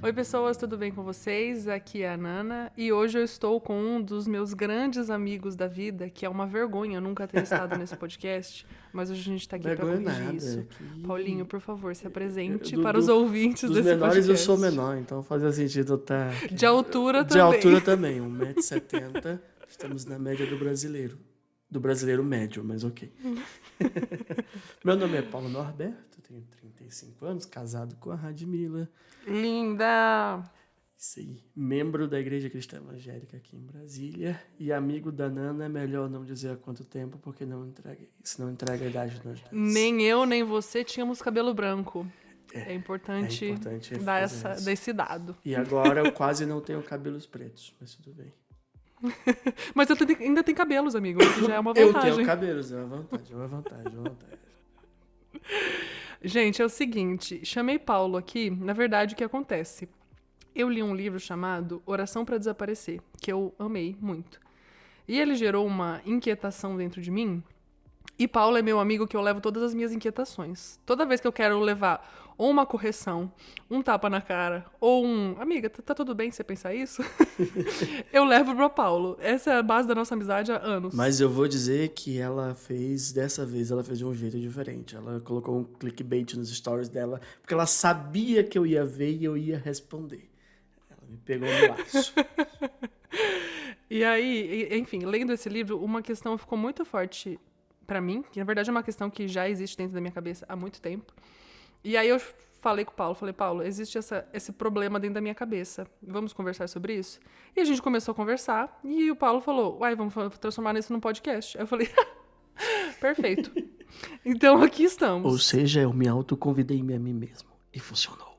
Oi, pessoas, tudo bem com vocês? Aqui é a Nana e hoje eu estou com um dos meus grandes amigos da vida, que é uma vergonha nunca ter estado nesse podcast, mas hoje a gente está aqui para Vergonha corrigir nada. isso. Paulinho, por favor, se apresente Do- para os do- ouvintes dos desse menores eu sou podcast. menor, então fazia sentido eu estar aqui. De altura De também. altura também, 1,70 m. Estamos na média do brasileiro. Do brasileiro médio, mas ok. Meu nome é Paulo Norberto, tenho 35 anos, casado com a Radmila. Linda! Isso aí. Membro da Igreja Cristã Evangélica aqui em Brasília. E amigo da Nana, é melhor não dizer há quanto tempo, porque isso não entrega a idade de nós dois. Nem eu, nem você tínhamos cabelo branco. É importante, dar fazer isso. desse dado. E agora eu quase não tenho cabelos pretos, mas tudo bem. Mas eu ainda tem cabelos, amigo, que já é uma Eu vantagem. tenho cabelos, é uma vantagem. Gente, é o seguinte, chamei Paulo aqui, na verdade o que acontece? Eu li um livro chamado Oração para Desaparecer, que eu amei muito. E ele gerou uma inquietação dentro de mim, e Paulo é meu amigo que eu levo todas as minhas inquietações. Toda vez que eu quero levar ou uma correção, um tapa na cara, ou amiga, tá tudo bem você pensar isso? Eu levo pro Paulo. Essa é a base da nossa amizade há anos. Mas eu vou dizer que dessa vez ela fez de um jeito diferente. Ela colocou um clickbait nos stories dela, porque ela sabia que eu ia ver e eu ia responder. Ela me pegou no laço. E aí, enfim, lendo esse livro, uma questão ficou muito forte pra mim, que na verdade é uma questão que já existe dentro da minha cabeça há muito tempo. E aí eu falei com o Paulo, Paulo, existe esse problema dentro da minha cabeça, vamos conversar sobre isso? E a gente começou a conversar, e o Paulo falou, vamos transformar isso num podcast. Aí eu falei, perfeito. Então aqui estamos. Ou seja, eu me autoconvidei-me a mim mesmo. E funcionou.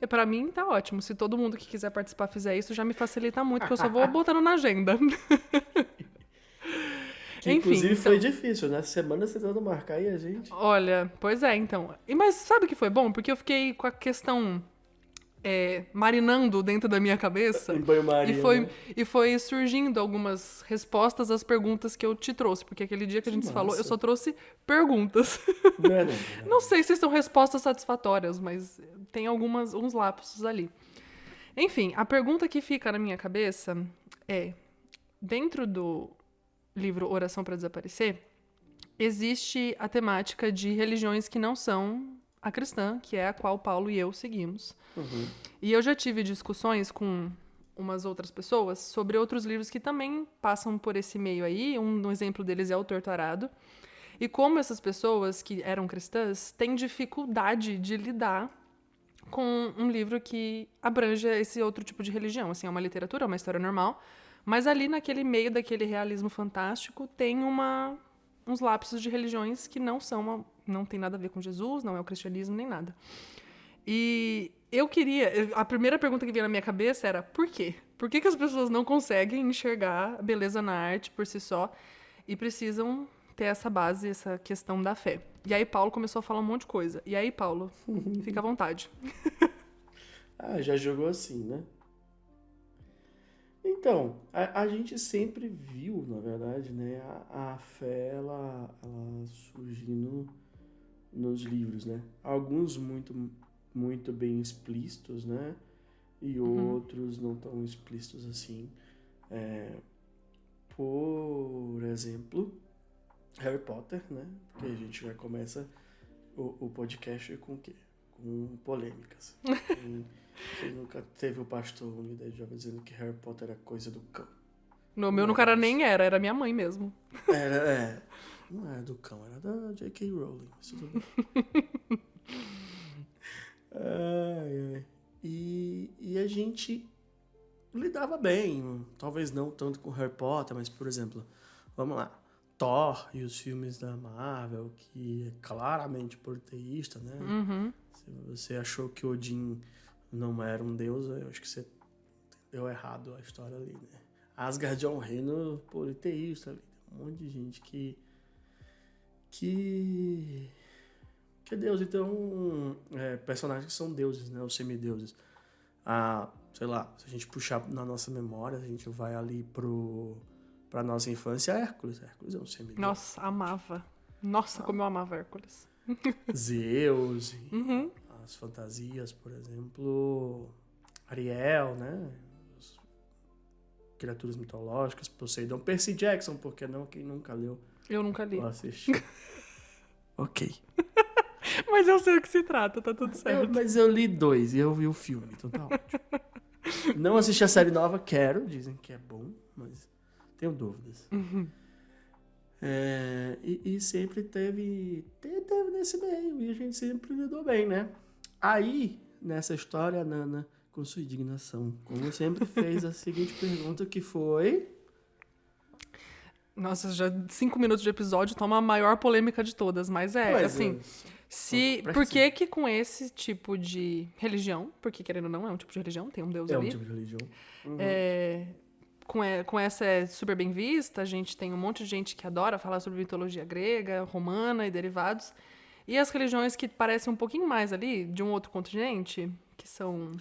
E pra mim tá ótimo. Se todo mundo que quiser participar fizer isso, já me facilita muito, porque eu só vou botando na agenda. Que, enfim, inclusive então, foi difícil, né? Semana tentando marcar e a gente... Olha, pois é, então. Mas sabe o que foi bom? Porque eu fiquei com a questão marinando dentro da minha cabeça. Em banho-maria, né? E foi surgindo algumas respostas às perguntas que eu te trouxe. Porque aquele dia que a gente se falou, eu só trouxe perguntas. Não. Não sei se são respostas satisfatórias, mas tem uns lapsos ali. Enfim, a pergunta que fica na minha cabeça é: dentro do livro Oração para Desaparecer, existe a temática de religiões que não são a cristã, que é a qual Paulo e eu seguimos. Uhum. E eu já tive discussões com umas outras pessoas sobre outros livros que também passam por esse meio aí. Um exemplo deles é o Torto Arado. E como essas pessoas que eram cristãs têm dificuldade de lidar com um livro que abranja esse outro tipo de religião. Assim, é uma literatura, é uma história normal, mas ali naquele meio daquele realismo fantástico tem uns lapsos de religiões que não tem nada a ver com Jesus, não é o cristianismo nem nada. E a primeira pergunta que veio na minha cabeça era: por quê? Por que as pessoas não conseguem enxergar a beleza na arte por si só e precisam ter essa base, essa questão da fé? E aí Paulo começou a falar um monte de coisa. E aí, Paulo, fica à vontade. Já jogou assim, né? Então, a gente sempre viu, na verdade, né, a fé, ela surgindo nos livros, né? Alguns muito bem explícitos, né? E outros não tão explícitos assim. Por exemplo, Harry Potter, né? Porque a gente já começa o podcast com o quê? Com polêmicas. Quem nunca teve o pastor Unidade Jovem dizendo que Harry Potter era coisa do cão? No meu, no cara nem era minha mãe mesmo. Não era do cão, era da J.K. Rowling. Mas tudo bem. E a gente lidava bem, talvez não tanto com Harry Potter, mas, por exemplo, vamos lá, Thor e os filmes da Marvel, que é claramente politeísta, né? Uhum. Se você achou que Odin não era um deus, eu acho que você entendeu errado a história ali, né? Asgard é um reino politeísta ali, tem um monte de gente que é deus. Então, personagens que são deuses, né? Os semideuses. Sei lá, se a gente puxar na nossa memória, a gente vai ali pra nossa infância, Hércules. Hércules é um semideus. Nossa, amava. Nossa, como eu amava Hércules. Zeus, as fantasias, por exemplo, Ariel, né? As criaturas mitológicas, Poseidon, Percy Jackson, porque não? Quem nunca leu Eu nunca li. ou assistiu? Ok. Mas eu sei o que se trata, tá tudo certo. Mas eu li 2 e eu vi o filme, então tá ótimo. Não assisti a série nova, quero, dizem que é bom, mas tenho dúvidas. E sempre teve nesse meio, e a gente sempre lidou bem, né? Aí, nessa história, a Nana, com sua indignação, como sempre, fez a seguinte pergunta, que foi... Nossa, já 5 minutos de episódio toma a maior polêmica de todas, mas assim... Por que com esse tipo de religião, porque querendo ou não, é um tipo de religião, tem um deus ali. É um tipo de religião. Com essa é super bem vista, a gente tem um monte de gente que adora falar sobre mitologia grega, romana e derivados. E as religiões que parecem um pouquinho mais ali, de um outro continente, que são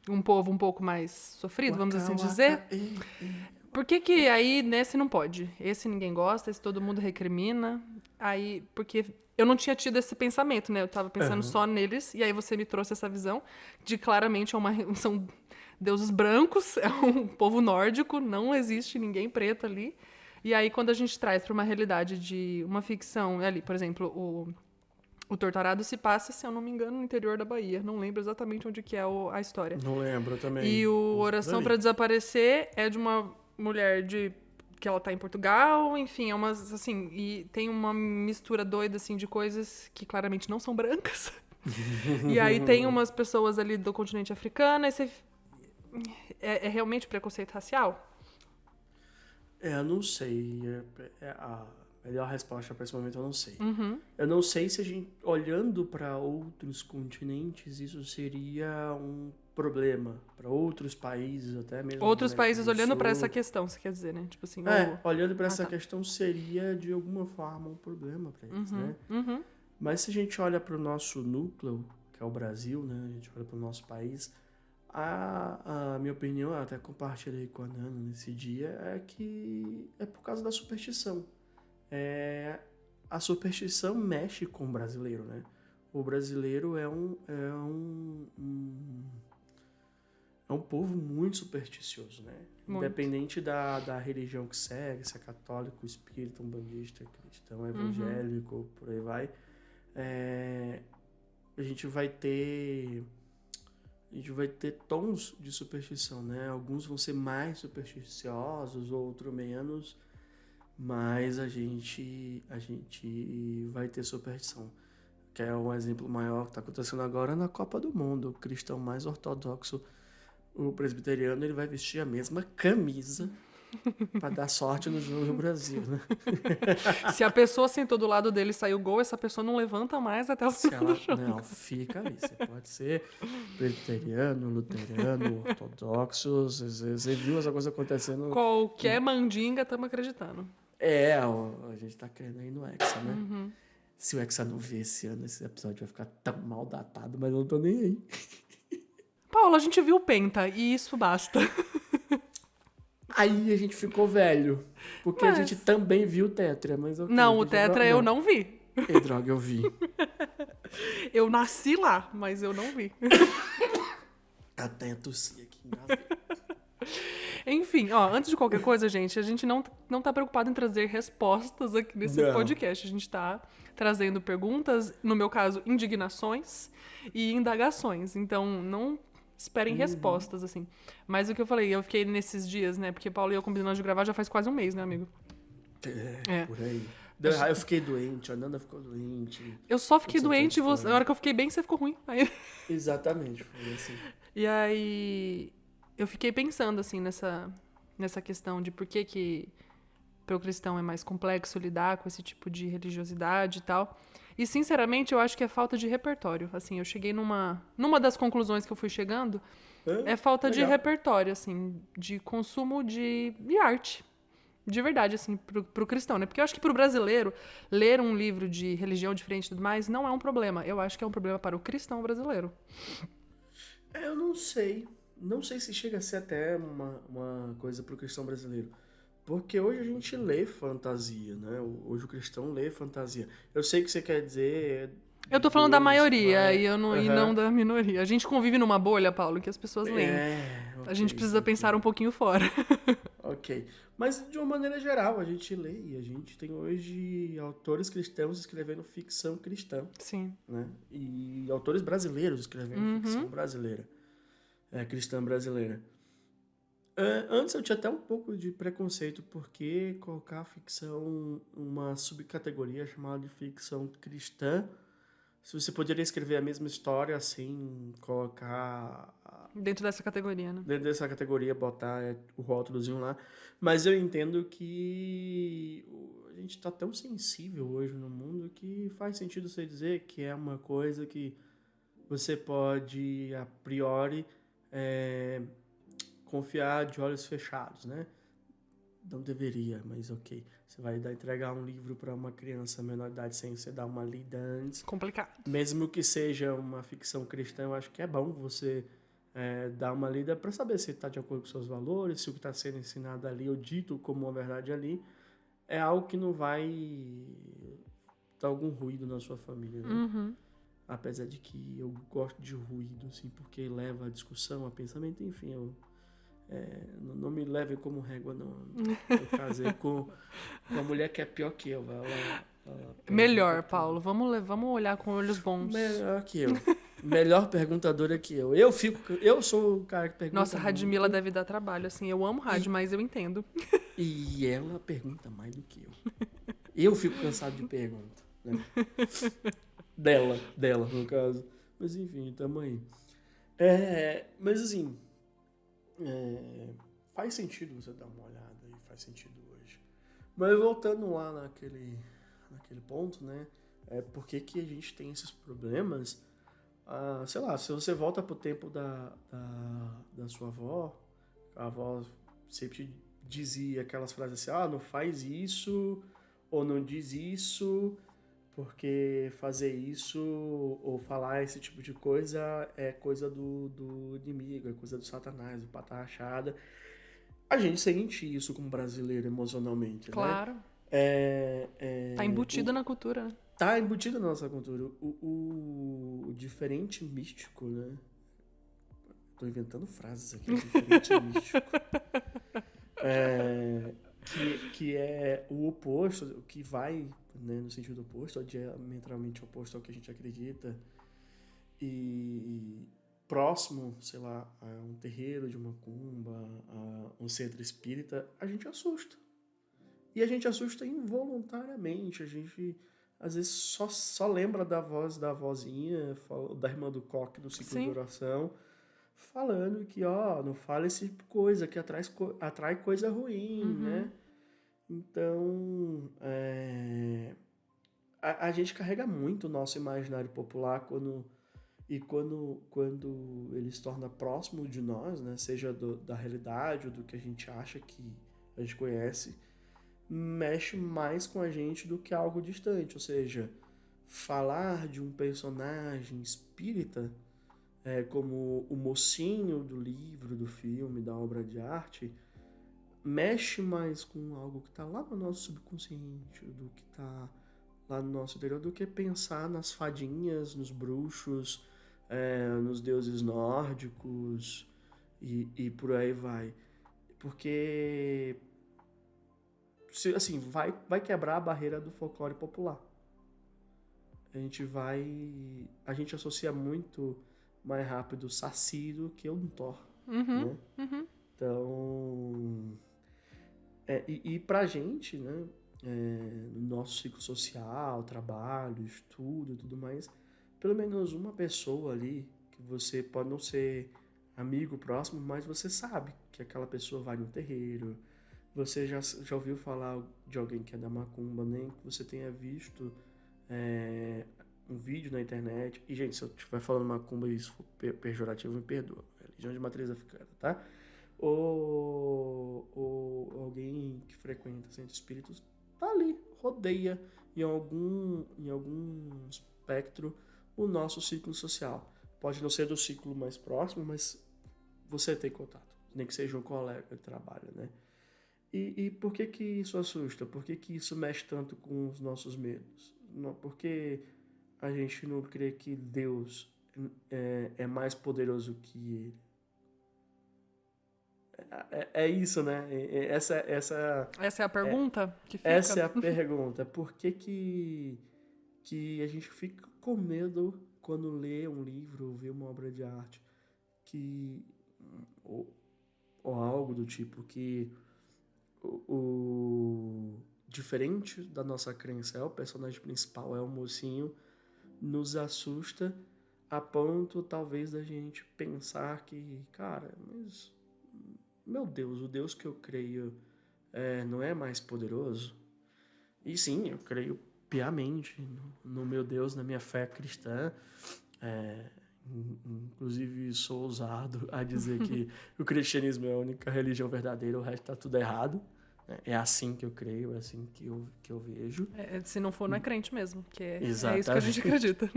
um povo um pouco mais sofrido, vamos assim dizer. Por que aí nesse não pode? Esse ninguém gosta, esse todo mundo recrimina. Aí, porque eu não tinha tido esse pensamento, né? Eu tava pensando só neles, e aí você me trouxe essa visão de claramente são deuses brancos, é um povo nórdico, não existe ninguém preto ali. E aí, quando a gente traz para uma realidade de uma ficção, ali, por exemplo, o Torturado se passa, se eu não me engano, no interior da Bahia. Não lembro exatamente onde que é a história. Não lembro também. E o Oração para Desaparecer é de uma mulher que ela tá em Portugal, enfim, é umas, assim, e tem uma mistura doida, assim, de coisas que claramente não são brancas. E aí tem umas pessoas ali do continente africano, e é realmente preconceito racial? Eu não sei. A melhor resposta para esse momento eu não sei. Eu não sei se a gente, olhando para outros continentes, isso seria um problema para outros países, até mesmo. Outros países olhando para essa questão, você quer dizer, né? Tipo assim, olhando para essa questão seria de alguma forma um problema para eles, né? Mas se a gente olha para o nosso núcleo, que é o Brasil, né? A gente olha para o nosso país, a minha opinião, eu até compartilhei com a Nana nesse dia, é que é por causa da superstição. A superstição mexe com o brasileiro, né? O brasileiro é um povo muito supersticioso, né? Muito. Independente da religião que segue, se é católico, espírita, umbandista, cristão, evangélico, por aí vai, a gente vai ter tons de superstição, né? Alguns vão ser mais supersticiosos, outros menos, mas a gente vai ter superstição. Que é um exemplo maior que está acontecendo agora na Copa do Mundo. O cristão mais ortodoxo, o presbiteriano, ele vai vestir a mesma camisa para dar sorte no jogo do Brasil, né? Se a pessoa sentou do lado dele e saiu gol, essa pessoa não levanta mais até o final do jogo. Não, fica ali. Você pode ser presbiteriano, luterano, ortodoxo. Você viu essa coisa acontecendo? Qualquer mandinga, estamos acreditando. A gente tá querendo ir no Hexa, né? Se o Hexa não ver esse ano, esse episódio vai ficar tão mal datado, mas eu não tô nem aí. Paula, a gente viu o Penta e isso basta. Aí a gente ficou velho. Porque a gente também viu o Tetra, mas... Não, o Tetra eu não vi. Droga, eu vi. Eu nasci lá, mas eu não vi. Até tossi aqui, engasguei. Enfim, antes de qualquer coisa, gente, a gente não tá preocupado em trazer respostas aqui nesse podcast. A gente tá trazendo perguntas, no meu caso, indignações e indagações. Então, não esperem respostas, assim. Mas o que eu falei, eu fiquei nesses dias, né? Porque Paulo e eu combinamos de gravar já faz quase um mês, né, amigo? Por aí. Eu fiquei doente, a Nanda ficou doente. Eu só fiquei doente, a hora que eu fiquei bem, você ficou ruim. Aí... Exatamente, foi assim. E aí... Eu fiquei pensando, assim, nessa questão de por que para o cristão é mais complexo lidar com esse tipo de religiosidade e tal. E, sinceramente, eu acho que é falta de repertório. Assim, eu cheguei numa das conclusões que eu fui chegando, é falta de repertório, assim, de consumo de arte. De verdade, assim, pro cristão, né? Porque eu acho que pro brasileiro, ler um livro de religião diferente e tudo mais não é um problema. Eu acho que é um problema para o cristão brasileiro. Eu não sei. Não sei se chega a ser até uma coisa pro cristão brasileiro. Porque hoje a gente lê fantasia, né? Hoje o cristão lê fantasia. Eu sei que você quer dizer Eu tô falando da maioria e, e não Aham. da minoria. A gente convive numa bolha, Paulo, que as pessoas leem. A gente Ok, precisa pensar ok. um pouquinho fora. Ok. Mas, de uma maneira geral, a gente lê e a gente tem hoje autores cristãos escrevendo ficção cristã, Sim. né? E autores brasileiros escrevendo ficção Uhum. brasileira, cristã brasileira. Antes eu tinha até um pouco de preconceito, porque colocar a ficção uma subcategoria chamada de ficção cristã, se você poderia escrever a mesma história sem colocar Dentro dessa categoria, né? dentro dessa categoria, botar o rótulozinho lá. Mas eu entendo que a gente está tão sensível hoje no mundo que faz sentido você dizer que é uma coisa que você pode, a priori, é, confiar de olhos fechados, né? Não deveria, mas ok. Você vai entregar um livro para uma criança menor de idade sem você dar uma lida antes. Complicado. Mesmo que seja uma ficção cristã, eu acho que é bom você dar uma lida para saber se está de acordo com seus valores, se o que está sendo ensinado ali ou dito como uma verdade ali é algo que não vai dar algum ruído na sua família, né? Uhum. Apesar de que eu gosto de ruído, assim, porque leva a discussão, a pensamento, enfim, não me levem como régua, não. Eu casei com uma mulher que é pior que eu, ela pergunta Melhor, tudo. Paulo. Vamos olhar com olhos bons. Melhor que eu. Melhor perguntadora que eu. Eu sou o cara que Nossa, pergunta Radmila muito deve dar trabalho, assim. Eu amo e, rádio, mas eu entendo. e ela pergunta mais do que eu. Eu fico cansado de pergunta, né? Dela, no caso. Mas enfim, tamo aí. Mas assim, faz sentido você dar uma olhada e faz sentido hoje. Mas voltando lá naquele ponto, né? Por que que a gente tem esses problemas? Sei lá, se você volta pro tempo da sua avó, a avó sempre dizia aquelas frases assim, não faz isso, ou não diz isso, porque fazer isso ou falar esse tipo de coisa é coisa do inimigo, é coisa do satanás, do pata rachada. A gente sente isso como brasileiro emocionalmente, né? Claro. É, Tá é, o, embutido na cultura, né? tá embutido na nossa cultura. O diferente místico, né? Tô inventando frases aqui, diferente místico. Que é o oposto, o que vai, né, no sentido oposto, ou diametralmente oposto ao que a gente acredita. E próximo, sei lá, a um terreiro de macumba, a um centro espírita, a gente assusta. E a gente assusta involuntariamente. A gente, às vezes, só lembra da voz da vozinha, da irmã do coque do ciclo de Sim. oração, falando que, não fala esse tipo de coisa, que atrai coisa ruim, Uhum. né? Então, a gente carrega muito o nosso imaginário popular quando ele se torna próximo de nós, né? Seja da realidade ou do que a gente acha que a gente conhece, mexe mais com a gente do que algo distante. Ou seja, falar de um personagem espírita, como o mocinho do livro, do filme, da obra de arte, mexe mais com algo que está lá no nosso subconsciente, do que está lá no nosso interior, do que pensar nas fadinhas, nos bruxos, nos deuses nórdicos e por aí vai. Porque assim, vai quebrar a barreira do folclore popular. A gente associa muito mais rápido o Saci do que o Thor, Uhum. né? Uhum. Então, e pra gente, né, no nosso ciclo social, trabalho, estudo e tudo mais, pelo menos uma pessoa ali, que você pode não ser amigo próximo, mas você sabe que aquela pessoa vai no terreiro, você já ouviu falar de alguém que é da macumba, nem que você tenha visto um vídeo na internet. E, gente, se eu estiver falando macumba e isso for pejorativo, me perdoa. Religião de matriz africana, tá? Ou alguém que frequenta centro espíritos tá ali, rodeia em algum espectro o nosso ciclo social. Pode não ser do ciclo mais próximo, mas você tem contato, nem que seja um colega de trabalho, né? E por que que isso assusta? Por que que isso mexe tanto com os nossos medos? Não, porque a gente não crê que Deus é mais poderoso que ele? É isso, né? Essa é a pergunta que fica? Essa é a pergunta. Por que a gente fica com medo quando lê um livro ou vê uma obra de arte que ou algo do tipo que o diferente da nossa crença é o personagem principal, é o mocinho, nos assusta a ponto talvez da gente pensar que, cara, mas meu Deus, o Deus que eu creio não é mais poderoso? E sim, eu creio piamente no meu Deus, na minha fé cristã. É, inclusive, sou ousado a dizer que o cristianismo é a única religião verdadeira, o resto está tudo errado. É assim que eu creio, é assim que eu vejo. Se não for, não é crente mesmo, que é isso que a gente Exatamente. acredita.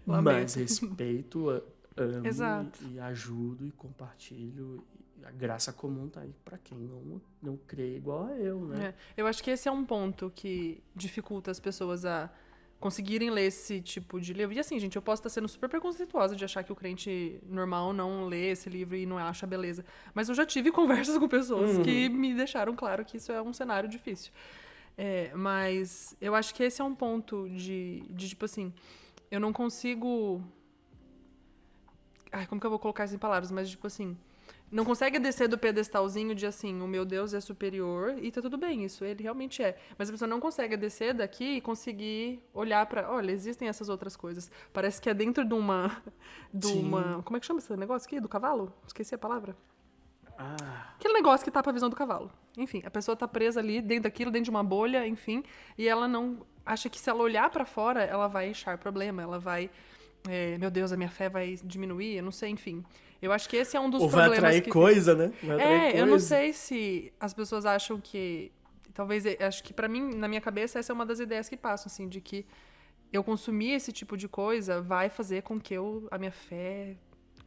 Mas Lamento. respeito, amo Exato. e ajudo e compartilho. E a graça comum tá aí para quem não crê igual a eu, né? Eu acho que esse é um ponto que dificulta as pessoas a conseguirem ler esse tipo de livro. E assim, gente, eu posso estar sendo super preconceituosa de achar que o crente normal não lê esse livro e não acha beleza. Mas eu já tive conversas com pessoas que me deixaram claro que isso é um cenário difícil. Mas eu acho que esse é um ponto de tipo assim, eu não consigo... Ai, como que eu vou colocar isso em palavras? Mas tipo assim, não consegue descer do pedestalzinho de assim, o meu Deus é superior e tá tudo bem, isso ele realmente é. Mas a pessoa não consegue descer daqui e conseguir olhar pra, olha, existem essas outras coisas. Parece que é dentro de uma Sim. como é que chama esse negócio aqui? Do cavalo? Esqueci a palavra. Ah, Aquele negócio que tapa a visão do cavalo. Enfim, a pessoa tá presa ali dentro daquilo, dentro de uma bolha, enfim, e ela não acha que se ela olhar pra fora, ela vai achar problema, ela vai meu Deus, a minha fé vai diminuir, eu não sei, enfim. Eu acho que esse é um dos ou vai problemas atrair que fica. coisa, né? Vai atrair Eu não coisa. sei se as pessoas acham que. Talvez, acho que pra mim, na minha cabeça, essa é uma das ideias que passam, assim, de que eu consumir esse tipo de coisa vai fazer com que a minha fé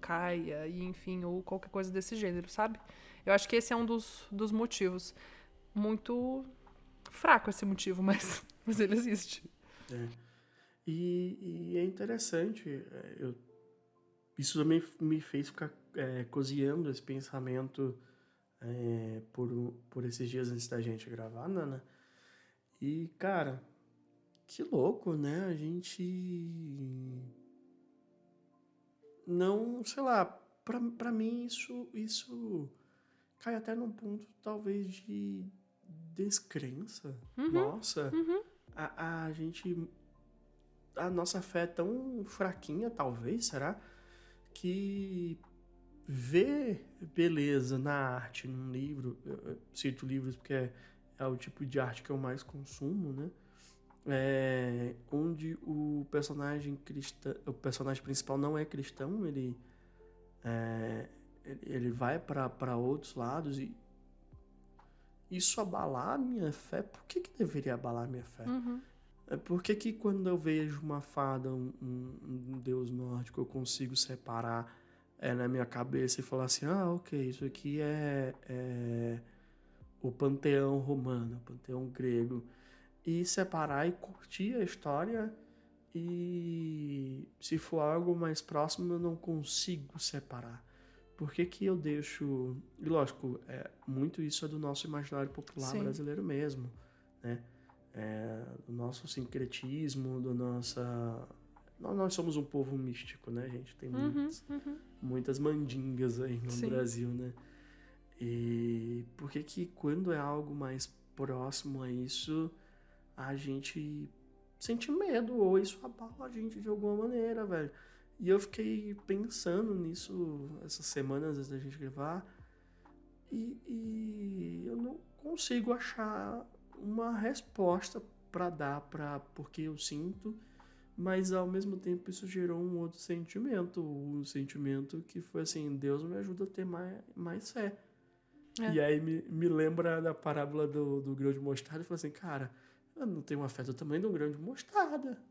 caia, e enfim, ou qualquer coisa desse gênero, sabe? Eu acho que esse é um dos motivos. Muito fraco esse motivo, mas ele existe. É. E é interessante, isso também me fez ficar cozinhando esse pensamento por esses dias antes da gente gravar, Nana. E, cara, que louco, né? A gente não, sei lá, pra mim isso cai até num ponto talvez de descrença. Nossa, a gente a nossa fé é tão fraquinha, talvez, será? Que ver beleza na arte, num livro, eu cito livros porque é o tipo de arte que eu mais consumo, né? Onde o personagem principal não é cristão, ele vai para outros lados e isso abalar a minha fé. Por que deveria abalar a minha fé? Por que quando eu vejo uma fada, um deus nórdico, eu consigo separar na minha cabeça e falar assim, ok, isso aqui é o panteão romano, o panteão grego, e separar e curtir a história, e se for algo mais próximo eu não consigo separar. Por que eu deixo... E lógico, muito isso é do nosso imaginário popular Sim. brasileiro mesmo, né? Do nosso sincretismo, nós somos um povo místico, né? A gente tem muitas mandingas aí no Sim. Brasil, né? E por que quando é algo mais próximo a isso, a gente sente medo, ou isso abala a gente de alguma maneira, velho? E eu fiquei pensando nisso essas semanas antes da gente gravar, e eu não consigo achar uma resposta para dar porque eu sinto, mas ao mesmo tempo isso gerou um outro sentimento, um sentimento que foi assim, Deus me ajuda a ter mais fé. E aí me lembra da parábola do grão de mostarda, e fala assim, cara, eu não tenho uma fé do tamanho de um grão de mostarda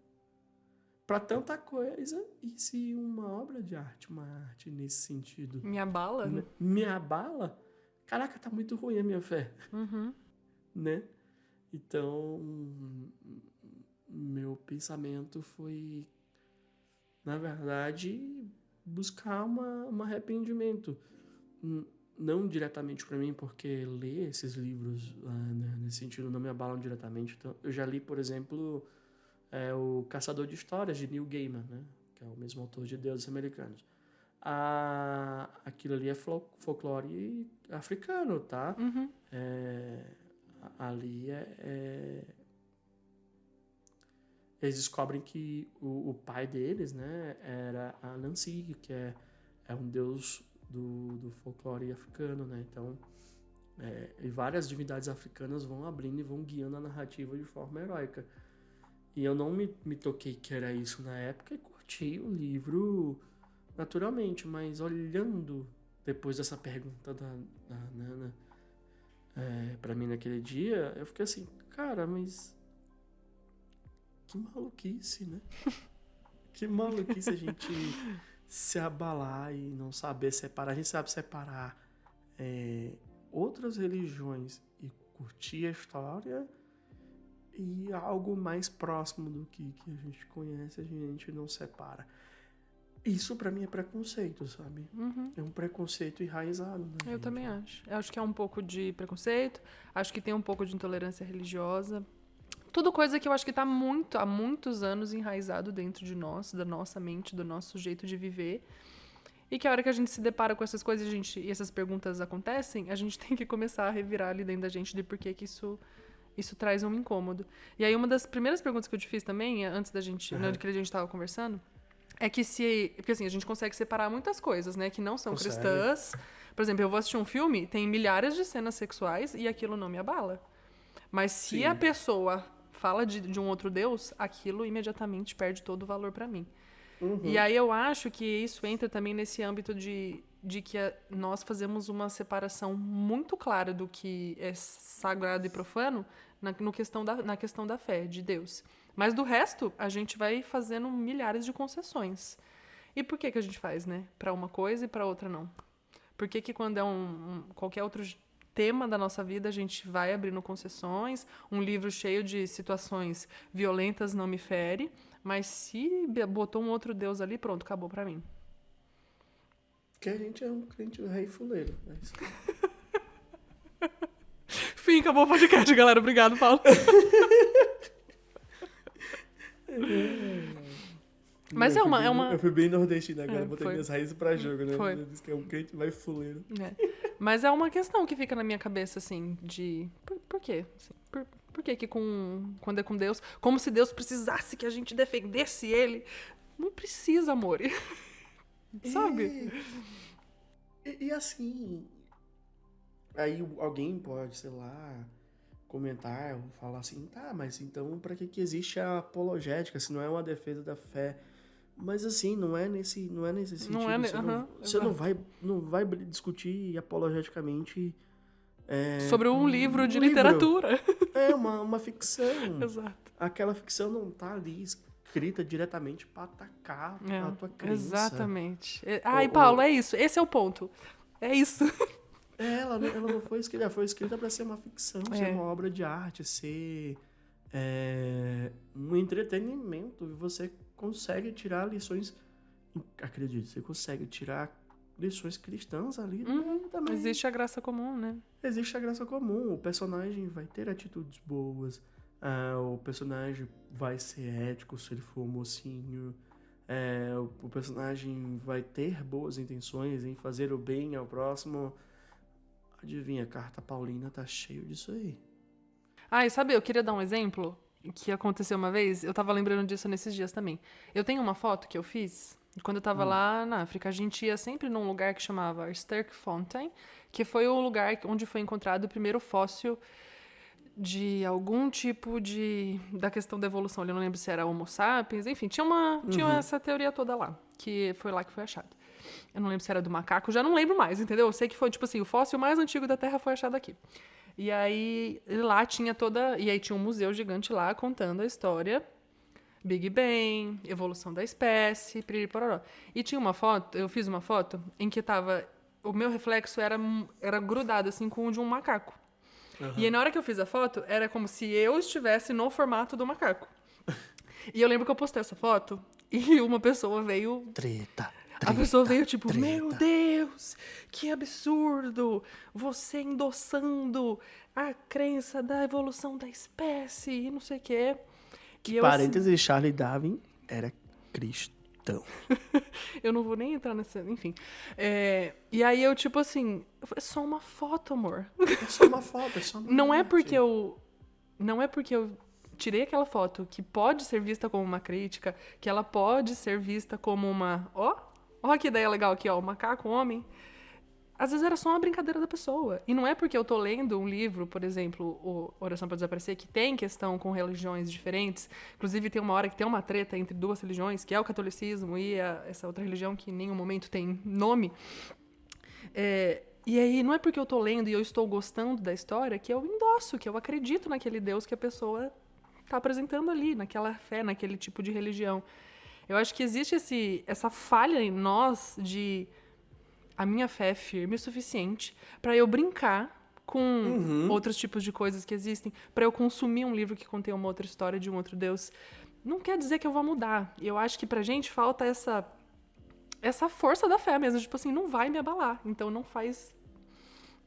para tanta coisa, e se uma obra de arte, uma arte nesse sentido Me abala? me abala, caraca, tá muito ruim a minha fé, né? Então, meu pensamento foi, na verdade, buscar um arrependimento. Não diretamente para mim, porque ler esses livros, né, nesse sentido, não me abalam diretamente. Então, eu já li, por exemplo, o Caçador de Histórias, de Neil Gaiman, né, que é o mesmo autor de Deuses Americanos. Aquilo ali é folclore africano, tá? Uhum. Ali eles descobrem que o pai deles, né, era a Nancy, que é um deus do folclore africano, né? Então, e várias divindades africanas vão abrindo e vão guiando a narrativa de forma heróica. E eu não me toquei que era isso na época e curti o livro naturalmente, mas olhando depois dessa pergunta da Nana pra mim naquele dia, eu fiquei assim, cara, mas que maluquice, né? Que maluquice a gente se abalar e não saber separar. A gente sabe separar outras religiões e curtir a história e algo mais próximo do que a gente conhece, a gente não separa. Isso pra mim é preconceito, sabe? Uhum. É um preconceito enraizado. Eu também acho. Eu acho que é um pouco de preconceito, acho que tem um pouco de intolerância religiosa. Tudo coisa que eu acho que tá há muitos anos enraizado dentro de nós, da nossa mente, do nosso jeito de viver. E que a hora que a gente se depara com essas coisas e essas perguntas acontecem, a gente tem que começar a revirar ali dentro da gente de por que isso traz um incômodo. E aí uma das primeiras perguntas que eu te fiz também, antes da gente, né, que a gente tava conversando, é que porque assim, a gente consegue separar muitas coisas, né, que não são cristãs. Por exemplo, eu vou assistir um filme, tem milhares de cenas sexuais e aquilo não me abala. Mas se a pessoa fala de um outro Deus, aquilo imediatamente perde todo o valor pra mim. Uhum. E aí eu acho que isso entra também nesse âmbito de que nós fazemos uma separação muito clara do que é sagrado e profano na questão da fé, de Deus. Mas do resto, a gente vai fazendo milhares de concessões. E por que a gente faz, né? Pra uma coisa e pra outra não? Por que quando é qualquer outro tema da nossa vida, a gente vai abrindo concessões? Um livro cheio de situações violentas não me fere, mas se botou um outro Deus ali, pronto, acabou pra mim. Que a gente é um crente do rei fuleiro. É isso. Fim, acabou o podcast, galera. Obrigado, Paulo. Mas eu fui bem nordestina agora, botei minhas raízes pra jogo, né? Foi. Eu disse que é um crente vai fuleiro. Mas é uma questão que fica na minha cabeça, assim, de... Por quê? Assim, por que quando é com Deus... Como se Deus precisasse que a gente defendesse Ele. Não precisa, amor. Sabe? E assim... Aí alguém pode, sei lá... comentar ou falar assim, tá, mas então pra que existe a apologética se não é uma defesa da fé? Mas assim, não é nesse sentido. Você não vai discutir apologeticamente sobre um livro de literatura. É uma ficção. Exato. Aquela ficção não tá ali escrita diretamente pra atacar a tua crença. Exatamente. E Paulo, é isso. Esse é o ponto. É isso. Ela não foi escrita, foi escrita para ser uma ficção, ser uma obra de arte, ser um entretenimento. E você consegue tirar lições, acredite, você consegue tirar lições cristãs ali também. Existe a graça comum, né? Existe a graça comum. O personagem vai ter atitudes boas, o personagem vai ser ético se ele for mocinho, o personagem vai ter boas intenções em fazer o bem ao próximo. Adivinha, a carta paulina tá cheio disso aí. E sabe, eu queria dar um exemplo que aconteceu uma vez. Eu tava lembrando disso nesses dias também. Eu tenho uma foto que eu fiz quando eu tava lá na África. A gente ia sempre num lugar que chamava Sterkfontein, que foi o lugar onde foi encontrado o primeiro fóssil de algum tipo da questão da evolução. Eu não lembro se era Homo sapiens, enfim, tinha essa teoria toda lá, que foi lá que foi achado. Eu não lembro se era do macaco, já não lembro mais, entendeu? Eu sei que foi, tipo assim, o fóssil mais antigo da Terra foi achado aqui. E aí, lá tinha e aí tinha um museu gigante lá contando a história. Big Bang, evolução da espécie, piriripororó. E tinha uma foto, eu fiz uma foto, em que o meu reflexo era grudado, assim, com o de um macaco. Uhum. E aí, na hora que eu fiz a foto, era como se eu estivesse no formato do macaco. E eu lembro que eu postei essa foto e uma pessoa veio... Treta. A pessoa veio tipo, treta. meu Deus, que absurdo, você endossando a crença da evolução da espécie e não sei o quê. E eu, Parênteses, Charles Darwin era cristão. eu não vou nem entrar nessa, enfim. E aí eu tipo assim, é só uma foto, amor. É só uma foto, é só uma Não é arte. porque eu tirei aquela foto que pode ser vista como uma crítica, que ela pode ser vista como uma... Ó que ideia legal aqui, ó, o macaco, o homem. Às vezes era só uma brincadeira da pessoa. E não é porque eu tô lendo um livro, por exemplo, o Oração para Desaparecer, que tem questão com religiões diferentes. Inclusive, tem uma hora que tem uma treta entre duas religiões, que é o catolicismo e essa outra religião que em nenhum momento tem nome. E aí, não é porque eu tô lendo e eu estou gostando da história que eu endosso, que eu acredito naquele Deus que a pessoa tá apresentando ali, naquela fé, naquele tipo de religião. Eu acho que existe essa falha em nós de... A minha fé é firme o suficiente para eu brincar com outros tipos de coisas que existem, para eu consumir um livro que contém uma outra história de um outro Deus. Não quer dizer que eu vou mudar. Eu acho que pra gente falta essa força da fé mesmo. Tipo assim, não vai me abalar. Então não faz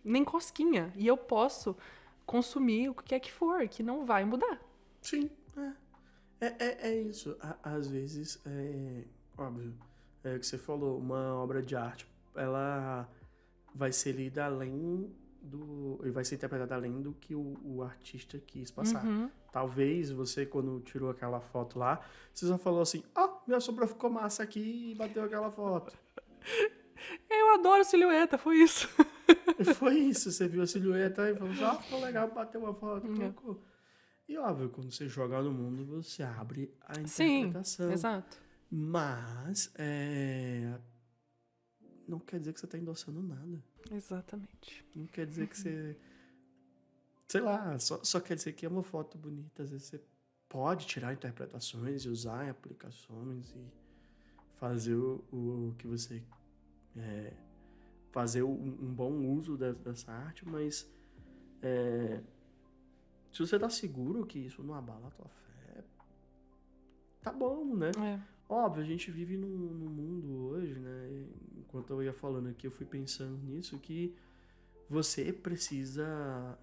nem cosquinha. E eu posso consumir o que quer que for, que não vai mudar. Sim, é isso. Às vezes, óbvio, é o que você falou, uma obra de arte, ela vai ser lida além e vai ser interpretada além do que o artista quis passar. Talvez você, quando tirou aquela foto lá, você só falou assim, minha sombra ficou massa aqui e bateu aquela foto. Eu adoro silhueta, foi isso. E foi isso, você viu a silhueta e falou, ficou legal, bateu uma foto, colocou. E óbvio, quando você joga no mundo, você abre a interpretação. Sim, exato. Mas não quer dizer que você está endossando nada. Exatamente. Não quer dizer que você... Sei lá, só quer dizer que é uma foto bonita. Às vezes você pode tirar interpretações e usar em aplicações e fazer o que você... fazer um bom uso dessa arte, mas... se você tá seguro que isso não abala a tua fé, tá bom, né? Óbvio, a gente vive num mundo hoje, né? Enquanto eu ia falando aqui, eu fui pensando nisso, que você precisa...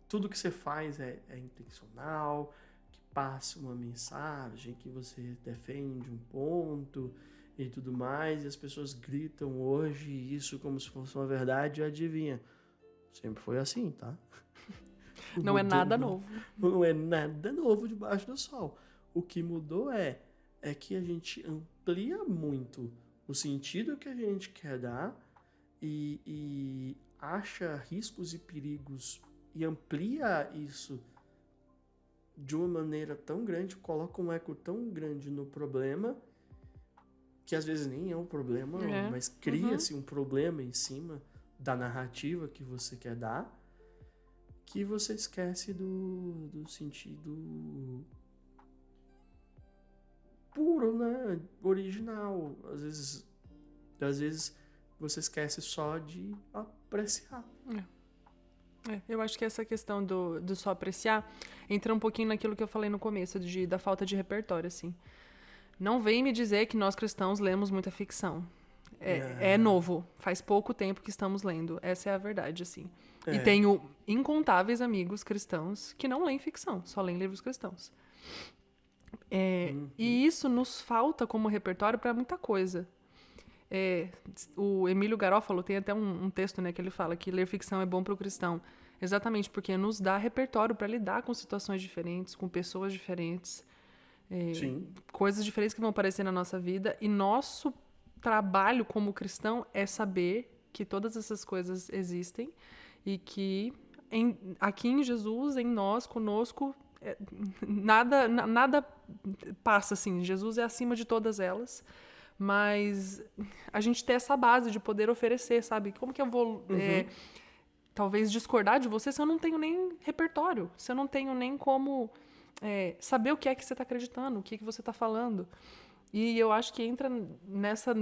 tudo que você faz é intencional, que passa uma mensagem, que você defende um ponto e tudo mais, e as pessoas gritam hoje isso como se fosse uma verdade, e adivinha? Sempre foi assim, tá? Não é nada novo. Não é nada novo debaixo do sol. O que mudou é que a gente amplia muito o sentido que a gente quer dar e acha riscos e perigos e amplia isso de uma maneira tão grande, coloca um eco tão grande no problema, que às vezes nem é um problema, mas cria-se um problema em cima da narrativa que você quer dar, que você esquece do sentido puro, né? Original. Às vezes você esquece só de apreciar. Eu acho que essa questão do só apreciar entra um pouquinho naquilo que eu falei no começo, da falta de repertório, assim. Não vem me dizer que nós cristãos lemos muita ficção. É novo. Faz pouco tempo que estamos lendo. Essa é a verdade, assim. E tenho incontáveis amigos cristãos que não leem ficção, só leem livros cristãos. E isso nos falta como repertório para muita coisa. O Emílio Garófalo tem até um texto, né, que ele fala que ler ficção é bom para o cristão. Exatamente, porque nos dá repertório para lidar com situações diferentes, com pessoas diferentes, coisas diferentes que vão aparecer na nossa vida. E nosso trabalho como cristão é saber que todas essas coisas existem e que aqui em Jesus, em nós, conosco, nada passa assim. Jesus é acima de todas elas, mas a gente tem essa base de poder oferecer, sabe? Como que eu vou talvez discordar de você se eu não tenho nem repertório, se eu não tenho nem como saber o que é que você está acreditando, o que você está falando. E eu acho que entra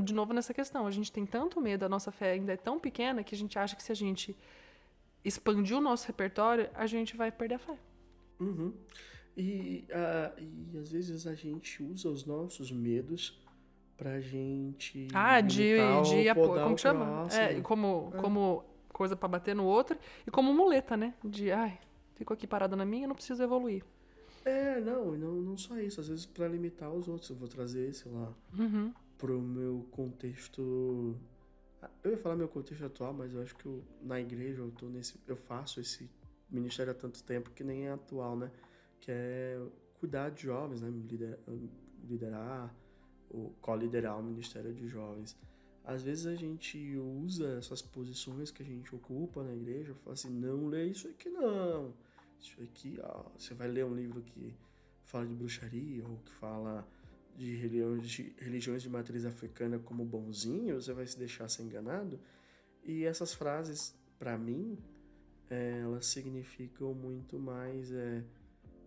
de novo nessa questão. A gente tem tanto medo, a nossa fé ainda é tão pequena que a gente acha que se a gente expandir o nosso repertório, a gente vai perder a fé. E às vezes a gente usa os nossos medos pra gente Ah, limitar ou de apoio. podar Como o que chama? próximo. Como coisa pra bater no outro e como muleta, né? Ai, fico aqui parada na minha, não preciso evoluir. Não só isso. Às vezes pra limitar os outros. Eu vou trazer, sei lá, Uhum. pro meu contexto. Eu ia falar meu contexto atual, mas eu acho que na igreja eu faço esse ministério há tanto tempo que nem é atual, né? Que é cuidar de jovens, né? Liderar ou co-liderar o ministério de jovens. Às vezes a gente usa essas posições que a gente ocupa na igreja, fala assim, não lê isso aqui não. Isso aqui, ó, você vai ler um livro que fala de bruxaria ou que fala de religiões de matriz africana como bonzinho, você vai se deixar ser enganado. E essas frases, para mim, elas significam muito mais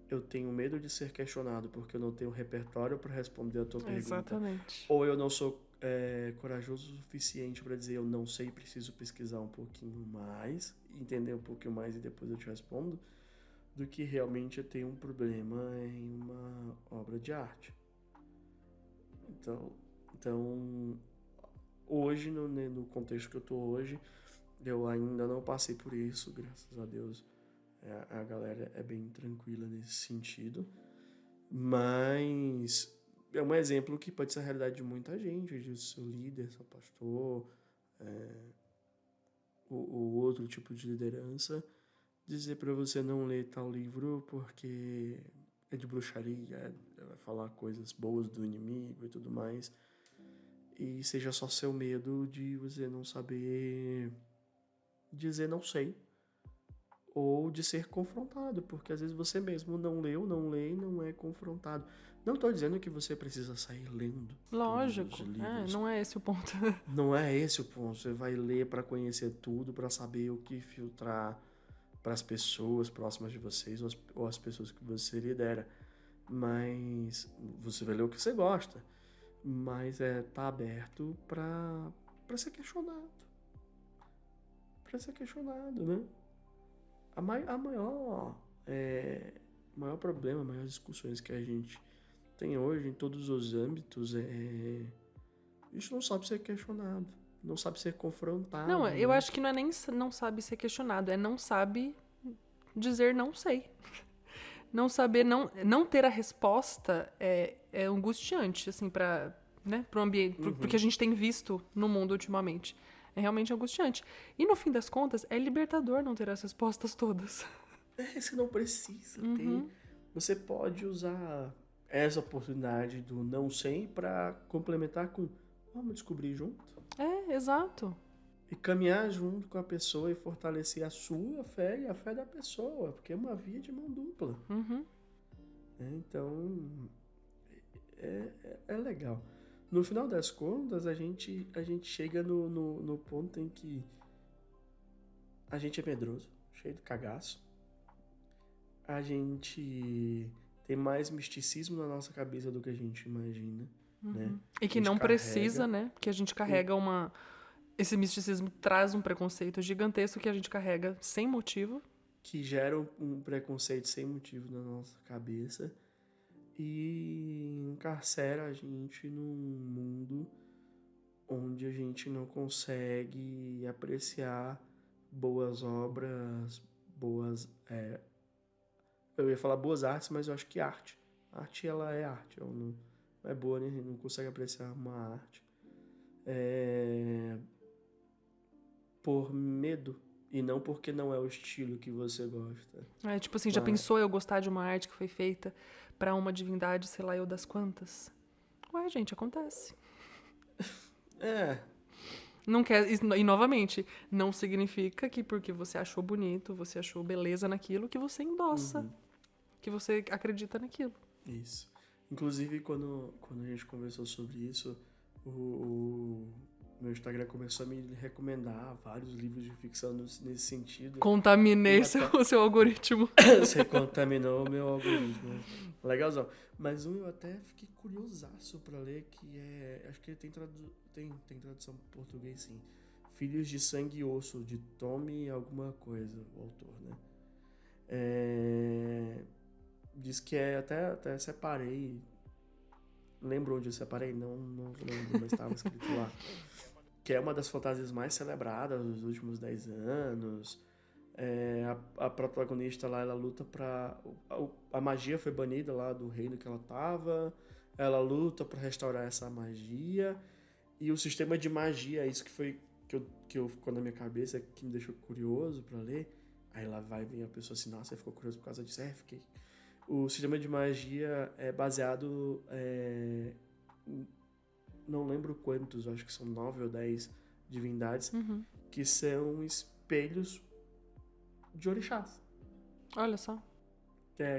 eu tenho medo de ser questionado porque eu não tenho repertório para responder a tua pergunta. Exatamente. Ou eu não sou corajoso o suficiente para dizer eu não sei, preciso pesquisar um pouquinho mais, entender um pouquinho mais e depois eu te respondo, do que realmente eu tenho um problema em uma obra de arte. Então hoje, no contexto que eu tô hoje, eu ainda não passei por isso, graças a Deus. A galera é bem tranquila nesse sentido. Mas é um exemplo que pode ser a realidade de muita gente, de seu líder, seu pastor, ou outro tipo de liderança, dizer para você não ler tal livro porque é de bruxaria, vai falar coisas boas do inimigo e tudo mais. E seja só seu medo de você não saber dizer não sei, ou de ser confrontado, porque às vezes você mesmo não leu, não lê e não é confrontado. Não estou dizendo que você precisa sair lendo todos os Lógico. livros. Não é esse o ponto. Não é esse o ponto. Você vai ler para conhecer tudo, para saber o que filtrar para as pessoas próximas de vocês ou as pessoas que você lidera. Mas você vai ler o que você gosta. Mas tá aberto para ser questionado. Para ser questionado, né? Maior problema, maiores discussões que a gente tem hoje em todos os âmbitos a gente não sabe ser questionado, não sabe ser confrontado, Não, eu né? acho que não é nem não sabe ser questionado, é não sabe dizer não sei. Não saber, não ter a resposta é angustiante, assim, pro ambiente, pro que a gente tem visto no mundo ultimamente. É realmente angustiante. E no fim das contas, é libertador não ter as respostas todas. Você não precisa ter. Você pode usar essa oportunidade do não sei para complementar com vamos descobrir junto. Exato. E caminhar junto com a pessoa e fortalecer a sua fé e a fé da pessoa, porque é uma via de mão dupla. Então, é legal. No final das contas, a gente chega no ponto em que a gente é medroso, cheio de cagaço. A gente tem mais misticismo na nossa cabeça do que a gente imagina, né? E que não precisa, né? Porque a gente carrega esse misticismo traz um preconceito gigantesco que a gente carrega sem motivo. Que gera um preconceito sem motivo na nossa cabeça e encarcera a gente num mundo onde a gente não consegue apreciar boas obras, eu ia falar boas artes, mas eu acho que arte. A arte, ela é arte. Ela não é boa, né? A gente não consegue apreciar uma arte. Por medo. E não porque não é o estilo que você gosta. Tipo assim, já pensou eu gostar de uma arte que foi feita pra uma divindade, sei lá, eu das quantas? Ué, gente, acontece. Não quer, e novamente, não significa que porque você achou bonito, você achou beleza naquilo, que você endossa, que você acredita naquilo. Isso. Inclusive, quando a gente conversou sobre isso, o meu Instagram começou a me recomendar vários livros de ficção nesse sentido. Contaminei o seu algoritmo. Você contaminou o meu algoritmo. Legalzão. Mas eu até fiquei curiosaço pra ler, que acho que tem tradução em português, sim. Filhos de Sangue e Osso, de Tommy alguma coisa, o autor, né? diz que até separei. Lembro onde eu separei? Não lembro, mas estava escrito lá. Que é uma das fantasias mais celebradas dos últimos 10 anos. A protagonista lá, ela luta pra... A magia foi banida lá do reino que ela tava. Ela luta pra restaurar essa magia. E o sistema de magia, isso que eu ficou na minha cabeça, que me deixou curioso pra ler. Aí lá vai vir a pessoa assim, nossa, você ficou curioso por causa disso? Fiquei. O sistema de magia é baseado... não lembro quantos, acho que são 9 ou 10 divindades, que são espelhos de orixás. Olha só.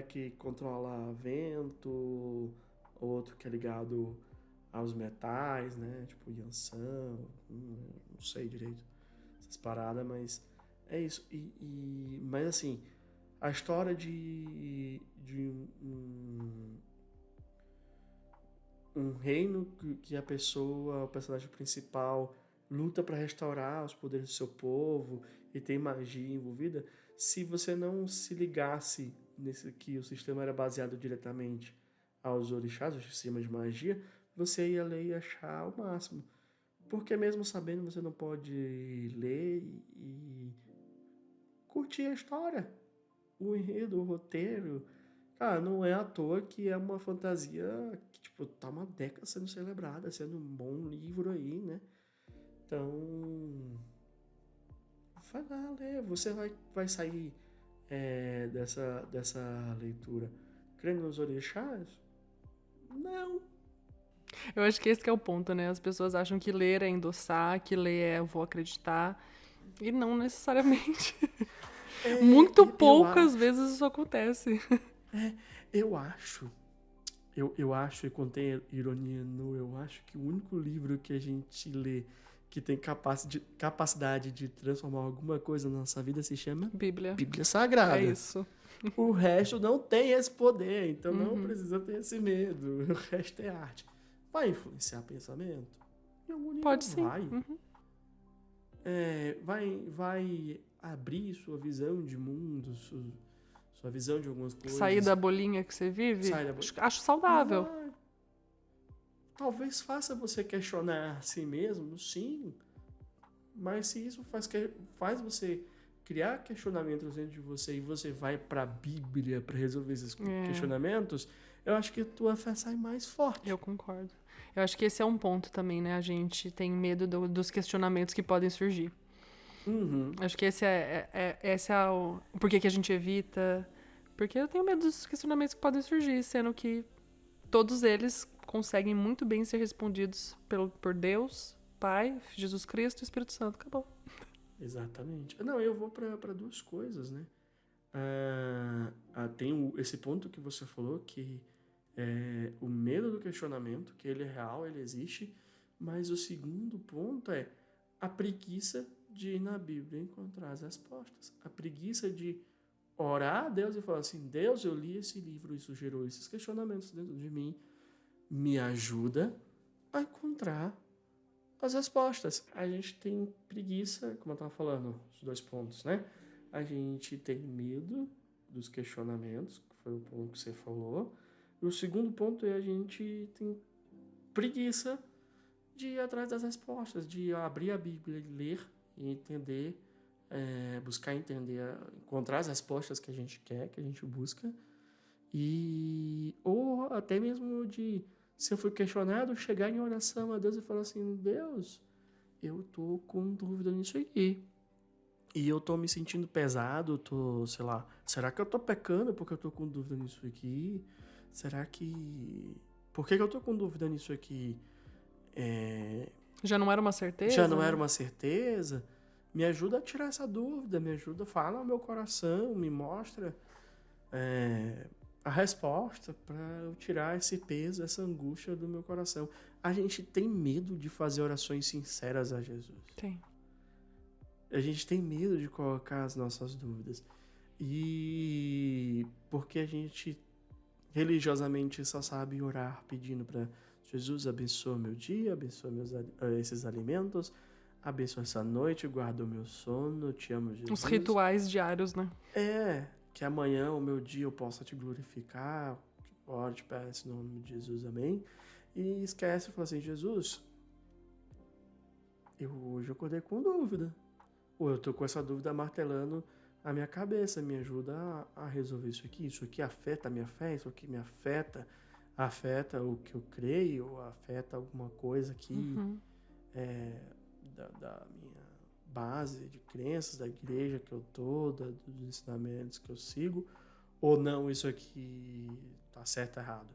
Que controla vento, outro que é ligado aos metais, né? Tipo Yansan, não sei direito essas paradas, mas é isso. Mas assim, a história de um reino que o personagem principal, luta para restaurar os poderes do seu povo e tem magia envolvida, se você não se ligasse nesse que o sistema era baseado diretamente aos orixás, o sistema de magia, você ia ler e achar o máximo. Porque mesmo sabendo, você não pode ler e curtir a história, o enredo, o roteiro. Cara, não é à toa que é uma fantasia que, tipo, tá uma década sendo celebrada, sendo um bom livro aí, né? Então, vai lá ler. Você vai sair dessa leitura crendo nos orixás? Não. Eu acho que esse que é o ponto, né? As pessoas acham que ler é endossar, que ler é eu vou acreditar. E não necessariamente. Muito poucas vezes isso acontece. Eu acho, e quando tem ironia no eu acho que o único livro que a gente lê que tem capacidade de transformar alguma coisa na nossa vida se chama Bíblia Sagrada. É isso. O resto não tem esse poder, então não precisa ter esse medo. O resto é arte. Vai influenciar pensamento? Em algum nível Pode sim. vai. Vai abrir sua visão de mundo, sua visão de algumas coisas. Sair da bolinha que você vive? Acho saudável. Vai. Talvez faça você questionar a si mesmo, sim. Mas se isso faz você criar questionamentos dentro de você e você vai para a Bíblia para resolver esses questionamentos, eu acho que a tua fé sai mais forte. Eu concordo. Eu acho que esse é um ponto também, né? A gente tem medo dos questionamentos que podem surgir. Acho que esse é o porquê que a gente evita. Porque eu tenho medo dos questionamentos que podem surgir, sendo que todos eles conseguem muito bem ser respondidos por Deus, Pai, Jesus Cristo e Espírito Santo. Acabou. Exatamente. Não, eu vou para duas coisas, né? Tem esse ponto que você falou, que é o medo do questionamento, que ele é real, ele existe, mas o segundo ponto é a preguiça de ir na Bíblia e encontrar as respostas. A preguiça de orar a Deus e falar assim, Deus, eu li esse livro, isso gerou esses questionamentos dentro de mim, me ajuda a encontrar as respostas. A gente tem preguiça, como eu estava falando, os 2 pontos, né? A gente tem medo dos questionamentos, que foi o ponto que você falou. E o segundo ponto é a gente tem preguiça de ir atrás das respostas, de abrir a Bíblia, ler e entender, buscar entender, encontrar as respostas que a gente quer, que a gente busca. Ou até mesmo de, se eu fui questionado, chegar em oração a Deus e falar assim, Deus, eu tô com dúvida nisso aqui. E eu tô me sentindo pesado, sei lá, será que eu tô pecando porque eu tô com dúvida nisso aqui? Será que... Por que eu tô com dúvida nisso aqui? Já não era uma certeza? Já não era uma certeza? Me ajuda a tirar essa dúvida, me ajuda, fala ao meu coração, me mostra a resposta para eu tirar esse peso, essa angústia do meu coração. A gente tem medo de fazer orações sinceras a Jesus. Tem. A gente tem medo de colocar as nossas dúvidas. E porque a gente religiosamente só sabe orar pedindo para Jesus, abençoa meu dia, abençoa esses alimentos, abençoa essa noite, guarda o meu sono, te amo, Jesus. Os rituais diários, né? que amanhã, o meu dia, eu possa te glorificar, oro, te peço em nome de Jesus, amém. E esquece e fala assim, Jesus, hoje eu acordei com dúvida. Ou eu tô com essa dúvida martelando a minha cabeça, me ajuda a resolver isso aqui afeta a minha fé, isso aqui me afeta o que eu creio, afeta alguma coisa aqui da minha base de crenças, da igreja que eu tô, dos ensinamentos que eu sigo, ou não, isso aqui tá certo ou errado.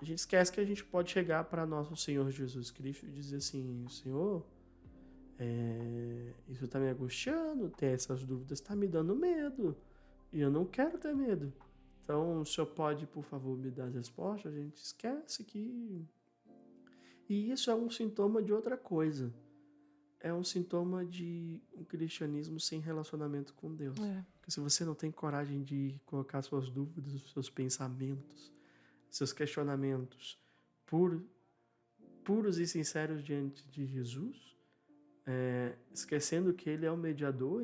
A gente esquece que a gente pode chegar para nosso Senhor Jesus Cristo e dizer assim, Senhor, isso tá me angustiando, ter essas dúvidas tá me dando medo, e eu não quero ter medo. Então, o Senhor pode, por favor, me dar as respostas? A gente esquece que... E isso é um sintoma de outra coisa. É um sintoma de um cristianismo sem relacionamento com Deus. Porque se você não tem coragem de colocar suas dúvidas, seus pensamentos, seus questionamentos puros e sinceros diante de Jesus, esquecendo que Ele é o mediador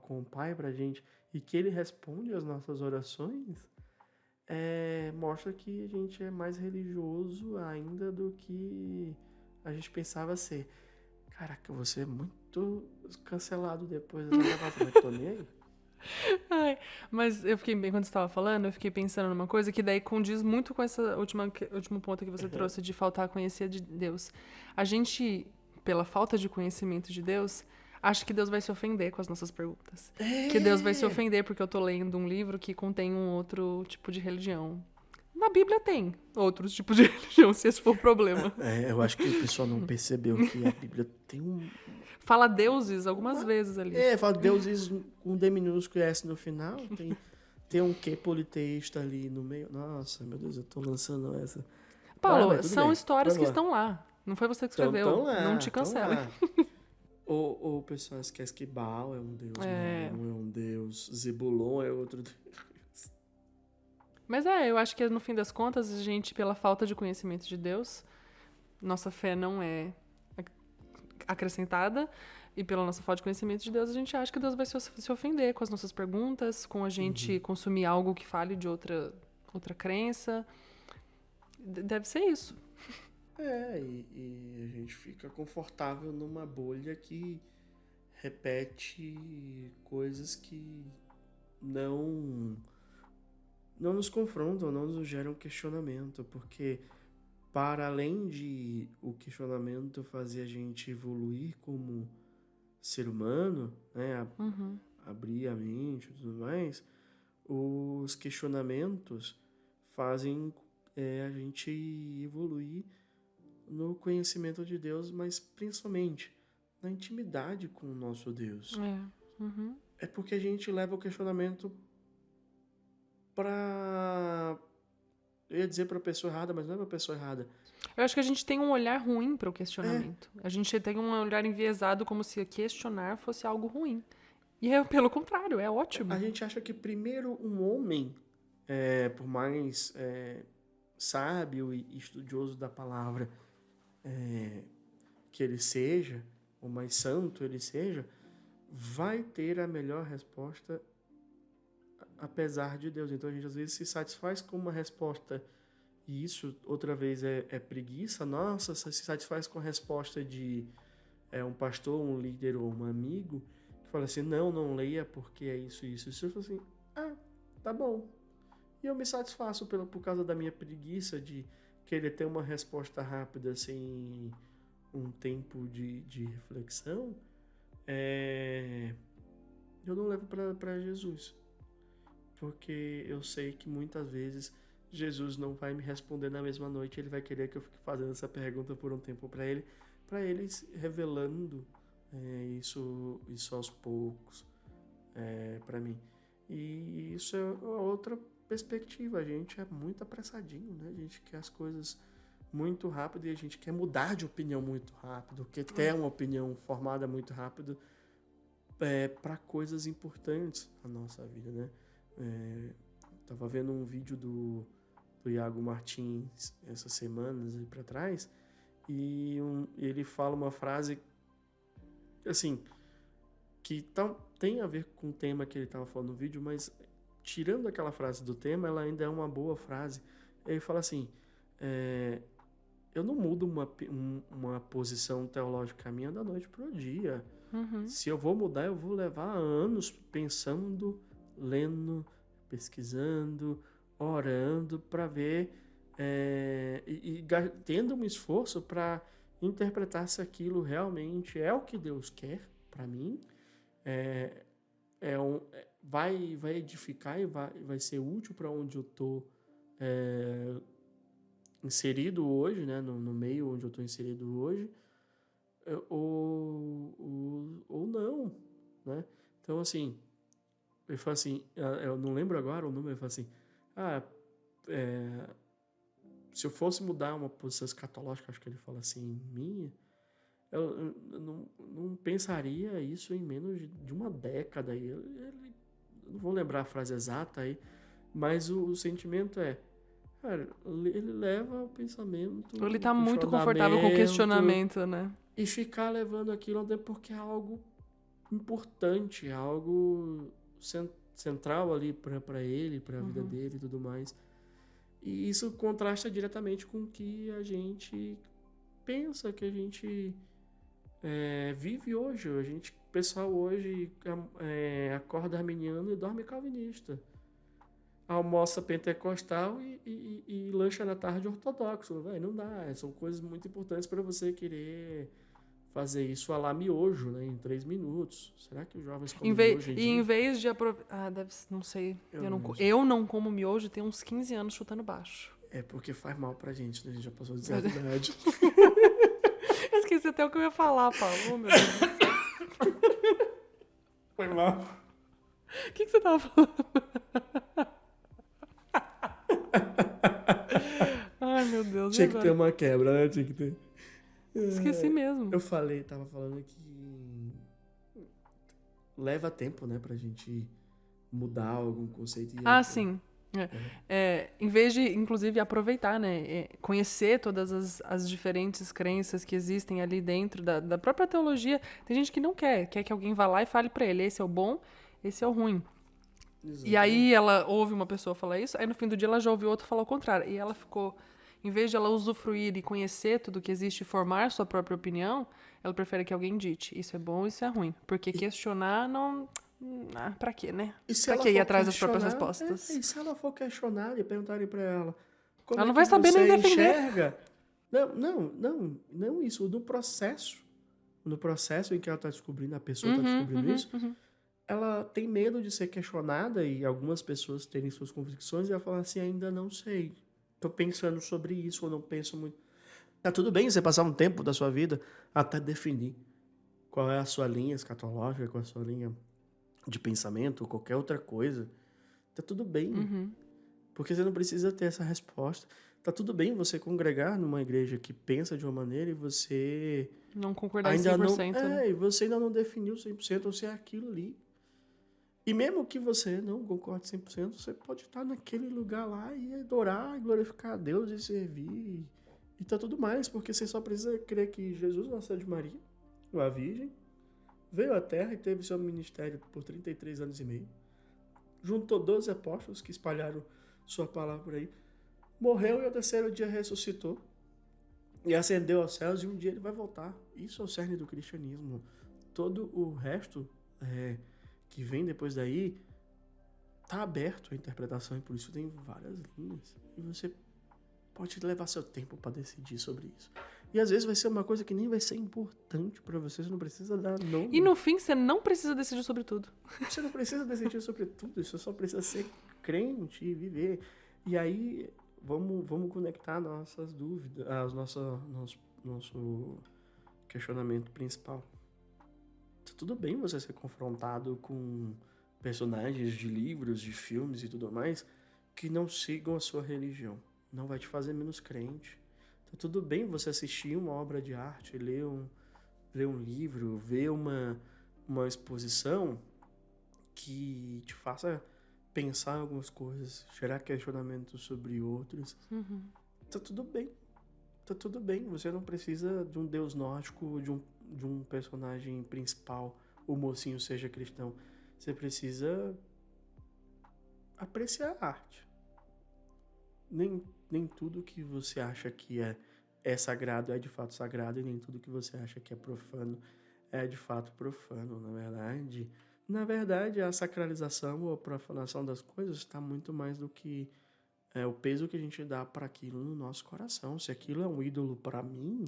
com o Pai pra gente e que Ele responde às nossas orações, mostra que a gente é mais religioso ainda do que a gente pensava ser. Caraca, você é muito cancelado depois dessa gravação, mas tô nem aí. Ai, mas eu fiquei bem, quando você estava falando, eu fiquei pensando numa coisa que daí condiz muito com essa último ponto que você trouxe de faltar conhecer de Deus. A gente, pela falta de conhecimento de Deus, acha que Deus vai se ofender com as nossas perguntas. Que Deus vai se ofender porque eu tô lendo um livro que contém um outro tipo de religião. Na Bíblia tem outros tipos de religião, se esse for o problema. Eu acho que o pessoal não percebeu que a Bíblia tem um... Fala deuses algumas vezes ali. Fala deuses com D minúsculo e S no final. Tem um quê politeísta ali no meio. Nossa, meu Deus, eu tô lançando essa. Paulo, são histórias que estão lá. Não foi você que escreveu. Tão lá, não te cancele. Ou o pessoal esquece que Baal é um deus, não é um deus. Zebulon é outro deus. Mas eu acho que no fim das contas, a gente, pela falta de conhecimento de Deus, nossa fé não é acrescentada, e pela nossa falta de conhecimento de Deus, a gente acha que Deus vai se ofender com as nossas perguntas, com a gente consumir algo que fale de outra crença. Deve ser isso. E a gente fica confortável numa bolha que repete coisas que não nos confrontam, não nos geram questionamento, porque para além de o questionamento fazer a gente evoluir como ser humano, né, abrir a mente e tudo mais, os questionamentos fazem a gente evoluir no conhecimento de Deus, mas principalmente na intimidade com o nosso Deus. É porque a gente leva o questionamento eu ia dizer para a pessoa errada, mas não é para a pessoa errada. Eu acho que a gente tem um olhar ruim para o questionamento. A gente tem um olhar enviesado como se questionar fosse algo ruim. E pelo contrário, é ótimo. A gente acha que primeiro um homem, por mais sábio e estudioso da palavra que ele seja, ou mais santo ele seja, vai ter a melhor resposta apesar de Deus. Então a gente às vezes se satisfaz com uma resposta, e isso outra vez é preguiça nossa, se satisfaz com a resposta de um pastor, um líder ou um amigo que fala assim, não leia porque é isso. Eu falo assim, tá bom. E eu me satisfaço por causa da minha preguiça de querer ter uma resposta rápida sem um tempo de reflexão. Eu não levo para Jesus. Porque eu sei que muitas vezes Jesus não vai me responder na mesma noite, ele vai querer que eu fique fazendo essa pergunta por um tempo para ele revelando isso aos poucos para mim. E isso é outra perspectiva, a gente é muito apressadinho, né? A gente quer as coisas muito rápido e a gente quer mudar de opinião muito rápido, quer ter uma opinião formada muito rápido para coisas importantes na nossa vida, né? Tava vendo um vídeo do Iago Martins essas semanas aí para trás e ele fala uma frase assim que tem a ver com o tema que ele tava falando no vídeo, mas tirando aquela frase do tema, ela ainda é uma boa frase. Ele fala assim, eu não mudo uma posição teológica minha da noite pro dia. Se eu vou mudar, eu vou levar anos pensando, lendo, pesquisando, orando para ver tendo um esforço para interpretar se aquilo realmente é o que Deus quer para mim, vai edificar e vai ser útil para onde eu estou inserido hoje, né, no meio onde eu estou inserido hoje, ou não, né? Então, assim, ele fala assim, eu não lembro agora o número, ele fala assim, se eu fosse mudar uma posição escatológica, acho que ele fala assim, minha, eu não pensaria isso em menos de uma década. Eu não vou lembrar a frase exata aí, mas o sentimento cara, ele leva o pensamento, Ele tá muito confortável com o questionamento, né? E ficar levando aquilo porque é algo importante, é algo central ali para ele, para a vida dele e tudo mais. E isso contrasta diretamente com o que a gente pensa, que a gente vive hoje. O pessoal hoje acorda arminiano e dorme calvinista. Almoça pentecostal e lancha na tarde ortodoxo. Véio, não dá. São coisas muito importantes para você querer fazer isso a lá miojo, né, em 3 minutos. Será que os jovens comem miojo em dia? E em vez de aproveitar... não sei. Eu não como miojo tem uns 15 anos chutando baixo. É porque faz mal pra gente, né? A gente já passou de certa idade. Esqueci até o que eu ia falar, Paulo. Oh, meu Deus do céu. Foi mal. O que você tava falando? Ai, meu Deus. Tinha que ter uma quebra, né? Tinha que ter. Esqueci mesmo. Eu tava falando que leva tempo, né, pra gente mudar algum conceito. Sim. Em vez de, inclusive, aproveitar, né, conhecer todas as diferentes crenças que existem ali dentro da própria teologia, tem gente que não quer que alguém vá lá e fale pra ele, esse é o bom, esse é o ruim. Exatamente. E aí ela ouve uma pessoa falar isso, aí no fim do dia ela já ouviu outro falar o contrário, e ela ficou, em vez de ela usufruir e conhecer tudo que existe e formar sua própria opinião, ela prefere que alguém dite, isso é bom, isso é ruim, porque questionar não... pra quê, né? Pra que ir atrás das próprias respostas? E se ela for questionar e perguntarem pra ela... Ela não vai saber nem defender. Enxerga? Não isso. No processo em que ela tá descobrindo, a pessoa tá descobrindo isso, ela tem medo de ser questionada e algumas pessoas terem suas convicções e ela fala assim, ainda não sei. Tô pensando sobre isso ou não penso muito. Tá tudo bem você passar um tempo da sua vida até definir qual é a sua linha escatológica, qual é a sua linha de pensamento ou qualquer outra coisa. Tá tudo bem. Porque você não precisa ter essa resposta. Tá tudo bem você congregar numa igreja que pensa de uma maneira e você... não concordar ainda 100%. E você ainda não definiu 100% ou se é aquilo ali. E mesmo que você não concorde 100%, você pode estar naquele lugar lá e adorar, e glorificar a Deus e servir. E tá tudo mais, porque você só precisa crer que Jesus nasceu de Maria, uma virgem, veio à Terra e teve seu ministério por 33 anos e meio. Juntou 12 apóstolos que espalharam sua palavra por aí. Morreu e ao terceiro dia ressuscitou. E ascendeu aos céus e um dia ele vai voltar. Isso é o cerne do cristianismo. Todo o resto que vem depois daí tá aberto à interpretação e por isso tem várias linhas. E você pode levar seu tempo para decidir sobre isso. E às vezes vai ser uma coisa que nem vai ser importante para você, você não precisa dar nome. E no fim, você não precisa decidir sobre tudo. Você não precisa decidir sobre tudo, você só precisa ser crente e viver. E aí, vamos conectar nossas dúvidas, nosso questionamento principal. Tá tudo bem você ser confrontado com personagens de livros, de filmes e tudo mais, que não sigam a sua religião. Não vai te fazer menos crente. Tá tudo bem você assistir uma obra de arte, ler um livro, ver uma exposição que te faça pensar em algumas coisas, gerar questionamentos sobre outros. Tá tudo bem. Tá tudo bem. Você não precisa de um deus nórdico, de um personagem principal, o mocinho seja cristão. Você precisa apreciar a arte. Nem tudo que você acha que é sagrado é de fato sagrado, e nem tudo que você acha que é profano é de fato profano, na verdade. Na verdade, a sacralização ou a profanação das coisas está muito mais do que o peso que a gente dá para aquilo no nosso coração. Se aquilo é um ídolo para mim,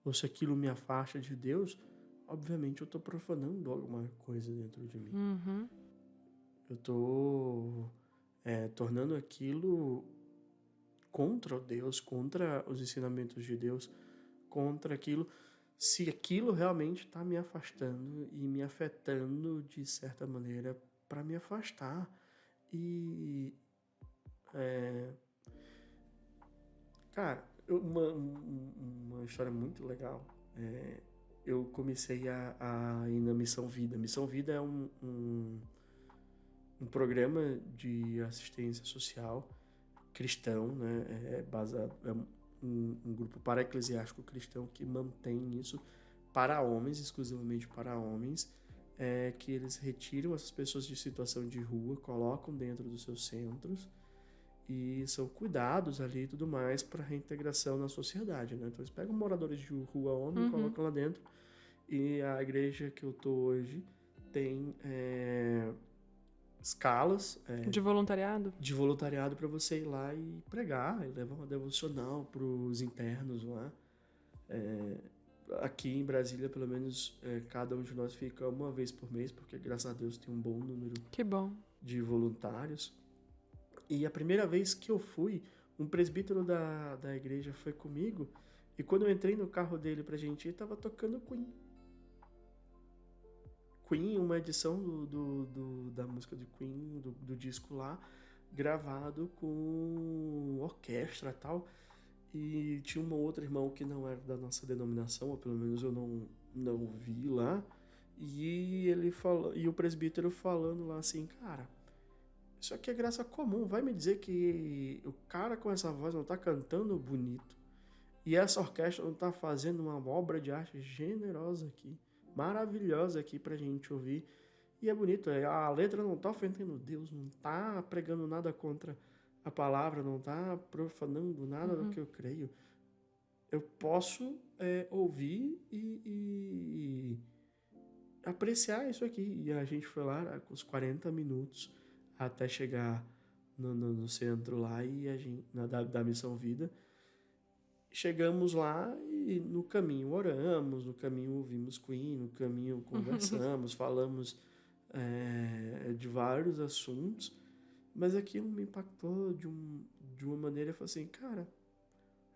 ou se aquilo me afasta de Deus, obviamente eu estou profanando alguma coisa dentro de mim. Uhum. Eu estou tornando aquilo contra Deus, contra os ensinamentos de Deus, contra aquilo. Se aquilo realmente está me afastando e me afetando de certa maneira para me afastar. E, cara, uma história muito legal. Eu comecei a ir na Missão Vida. Missão Vida é um programa de assistência social cristão, né? Um grupo para-eclesiástico cristão que mantém isso para homens, exclusivamente para homens, que eles retiram essas pessoas de situação de rua, colocam dentro dos seus centros e são cuidados ali e tudo mais para reintegração na sociedade, né? Então eles pegam moradores de rua homem, colocam lá dentro, e a igreja que eu tô hoje tem escalas De voluntariado? de voluntariado para você ir lá e pregar, e levar uma devocional para os internos lá. Aqui em Brasília, pelo menos, cada um de nós fica uma vez por mês, porque graças a Deus tem um bom número Que bom. de voluntários. E a primeira vez que eu fui, um presbítero da igreja foi comigo, e quando eu entrei no carro dele pra gente ir, tava tocando Queen. Queen, uma edição da música de Queen, do disco lá, gravado com orquestra e tal. E tinha um outro irmão que não era da nossa denominação, ou pelo menos eu não vi lá. E ele falou, e o presbítero falando lá assim, cara, isso aqui é graça comum, vai me dizer que o cara com essa voz não tá cantando bonito e essa orquestra não tá fazendo uma obra de arte generosa aqui, maravilhosa aqui pra gente ouvir, e é bonito, a letra não tá ofendendo Deus, não tá pregando nada contra a palavra, não tá profanando nada do que eu creio. Eu posso ouvir e apreciar isso aqui. E a gente foi lá com os 40 minutos até chegar no centro lá e a gente, da Missão Vida. Chegamos lá e no caminho oramos, no caminho ouvimos Queen, no caminho conversamos, falamos de vários assuntos, mas aquilo me impactou de uma maneira, eu falei assim, cara,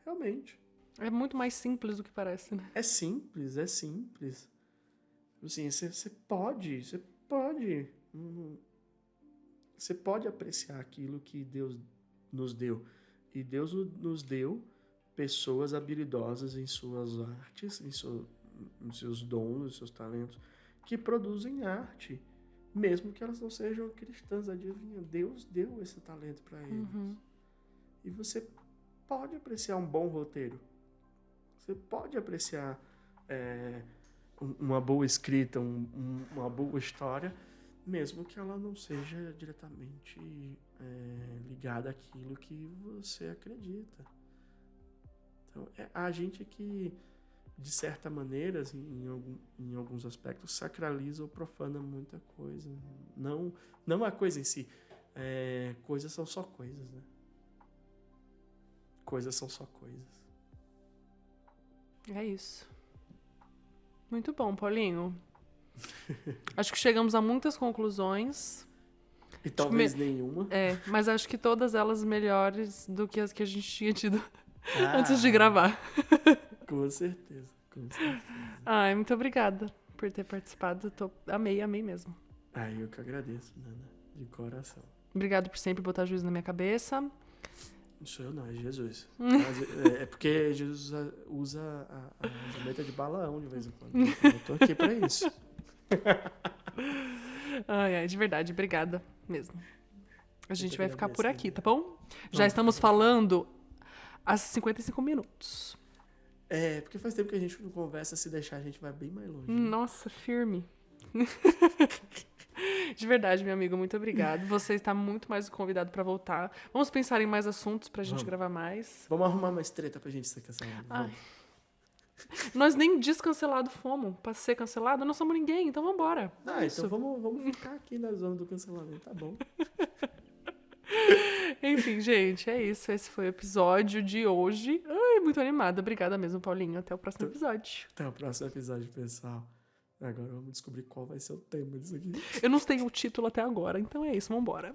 realmente. É muito mais simples do que parece, né? É simples. Assim, você pode apreciar aquilo que Deus nos deu. E Deus nos deu pessoas habilidosas em suas artes, em seus dons, em seus talentos, que produzem arte, mesmo que elas não sejam cristãs. Adivinha, Deus deu esse talento para eles. E você pode apreciar um bom roteiro. Você pode apreciar uma boa escrita, uma boa história, mesmo que ela não seja diretamente ligada àquilo que você acredita. Então, a gente que, de certa maneira, assim, em alguns aspectos, sacraliza ou profana muita coisa. Não a coisa em si. Coisas são só coisas, né? Coisas são só coisas. É isso. Muito bom, Paulinho. Acho que chegamos a muitas conclusões. E talvez nenhuma. Mas acho que todas elas melhores do que as que a gente tinha tido antes de gravar. Com certeza. Ai, muito obrigada por ter participado. Amei mesmo. Eu que agradeço, Nana, de coração. Obrigado por sempre botar juízo na minha cabeça. Não sou eu não, é Jesus. É porque Jesus usa a jumenta de Balaão de vez em quando. Eu tô aqui pra isso. Ai, de verdade, obrigada mesmo. A gente vai ficar por aqui, tá bom? Já Não, estamos falando há 55 minutos. Porque faz tempo que a gente não conversa, se deixar a gente vai bem mais longe. Né? Nossa, firme. De verdade, meu amigo, muito obrigado. Você está muito mais convidado pra voltar. Vamos pensar em mais assuntos pra gente Vamos. gravar mais. Vamos arrumar mais treta pra gente ser cancelado. Ai. Vamos. Nós nem descancelado fomos. Pra ser cancelado, não somos ninguém, então vambora. Ah, Isso. então vamos ficar aqui na zona do cancelamento, tá bom. Enfim, gente, é isso. Esse foi o episódio de hoje. Ai, muito animada. Obrigada mesmo, Paulinho. Até o próximo episódio. Até o próximo episódio, pessoal. Agora vamos descobrir qual vai ser o tema disso aqui. Eu não tenho o título até agora, então é isso, vambora.